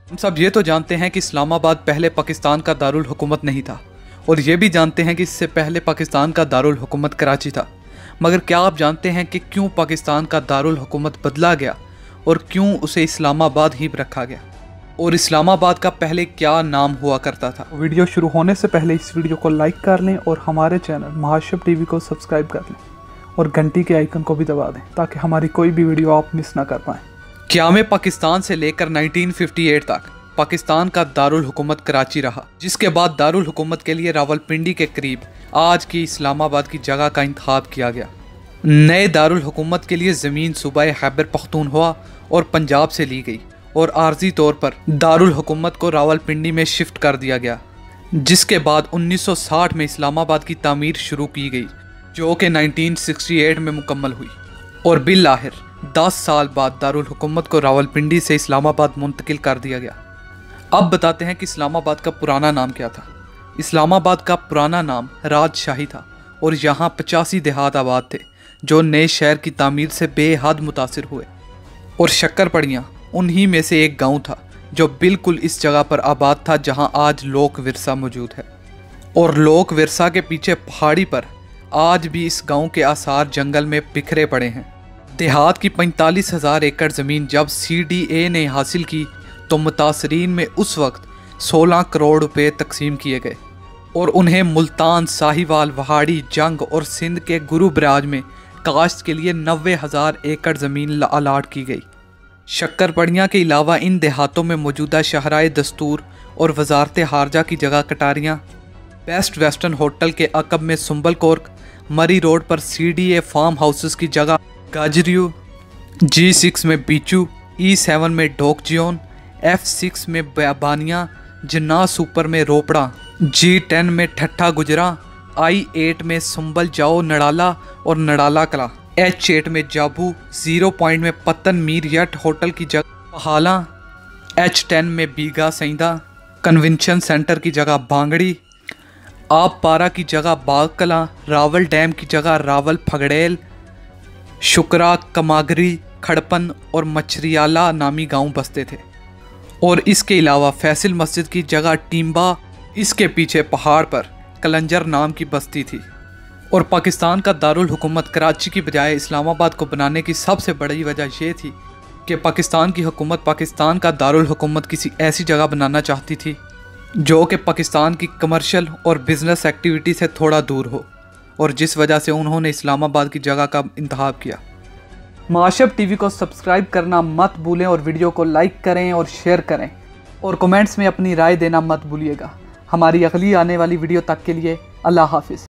हम सब ये तो जानते हैं कि इस्लामाबाद पहले पाकिस्तान का दारुल हुकूमत नहीं था, और ये भी जानते हैं कि इससे पहले पाकिस्तान का दारुल हुकूमत कराची था। मगर क्या आप जानते हैं कि क्यों पाकिस्तान का दारुल हुकूमत बदला गया और क्यों उसे इस्लामाबाद ही रखा गया, और इस्लामाबाद का पहले क्या नाम हुआ करता था? वीडियो शुरू होने से पहले इस वीडियो को लाइक कर लें और हमारे चैनल महाशब टीवी को सब्सक्राइब कर लें और घंटी के आइकन को भी दबा दें ताकि हमारी कोई भी वीडियो आप मिस ना कर पाएँ। क़याम पाकिस्तान से लेकर 1958 तक पाकिस्तान का दारुल हुकूमत कराची रहा, जिसके बाद दारुल हुकूमत के लिए रावलपिंडी के करीब आज की इस्लामाबाद की जगह का इंतखाब किया गया। नए दारुल हुकूमत के लिए ज़मीन सूबा खैबर पख्तूनख्वा और पंजाब से ली गई और आर्जी तौर पर दारुल हुकूमत को रावलपिंडी में शिफ्ट कर दिया गया, जिसके बाद 1960 में इस्लामाबाद की तामीर शुरू की गई, जो कि 1968 में मुकम्मल हुई, और बिल आखिर 10 साल बाद दारुल हुकूमत को रावलपिंडी से इस्लामाबाद मुंतकिल कर दिया गया। अब बताते हैं कि इस्लामाबाद का पुराना नाम क्या था। इस्लामाबाद का पुराना नाम राजशाही था और यहाँ 85 देहात आबाद थे, जो नए शहर की तामीर से बेहद मुतासिर हुए, और शक्करपड़ियाँ उन्हीं में से एक गांव था जो बिल्कुल इस जगह पर आबाद था जहां आज लोक विरसा मौजूद है। और लोक विरसा के पीछे पहाड़ी पर आज भी इस गांव के आसार जंगल में बिखरे पड़े हैं। देहात की 45,000 एकड़ ज़मीन जब CDA ने हासिल की तो मुतासरीन में उस वक्त 16 करोड़ रुपए तकसीम किए गए और उन्हें मुल्तान, साहिवाल, वहाड़ी, जंग और सिंध के गुरुबराज में काश्त के लिए 90,000 एकड़ ज़मीन अलाट की गई। शक्करपड़ियाँ के अलावा इन देहातों में मौजूदा शहराए दस्तूर और वजारत हारजा की जगह कटारियाँ, बेस्ट वेस्टर्न होटल के अकब में सुंबल कोर्क, मरी रोड पर CDA फार्म हाउसेस की जगह गाजरियो, G6 में बीचू, E7 में ढोकजियोन, F6 में बानिया, जन्ना सुपर में रोपड़ा, G10 में ठट्ठा गुजरा, I8 में सुंबल जाओ नड़ाला और नड़ाला कला, H8 में जाबू, 0 पॉइंट में पत्तन मीर यट होटल की जगह पहाला, H10 में बीगा सईदा, कन्वेंशन सेंटर की जगह बांगड़ी, आप पारा की जगह बाग कला, रावल डैम की जगह रावल फगड़ेल, शुक्रा, कमागरी, खड़पन और मछरियाला नामी गांव बसते थे। और इसके अलावा फैसल मस्जिद की जगह टीम्बा, इसके पीछे पहाड़ पर कलंजर नाम की बस्ती थी। और पाकिस्तान का दारुल हुकूमत कराची की बजाय इस्लामाबाद को बनाने की सबसे बड़ी वजह यह थी कि पाकिस्तान की हुकूमत पाकिस्तान का दारुल हुकूमत किसी ऐसी जगह बनाना चाहती थी जो कि पाकिस्तान की कमर्शियल और बिज़नेस एक्टिविटी से थोड़ा दूर हो, और जिस वजह से उन्होंने इस्लामाबाद की जगह का इंतखाब किया। महाशब टीवी को सब्सक्राइब करना मत भूलें और वीडियो को लाइक करें और शेयर करें और कमेंट्स में अपनी राय देना मत भूलिएगा। हमारी अगली आने वाली वीडियो तक के लिए अल्लाह हाफिज़।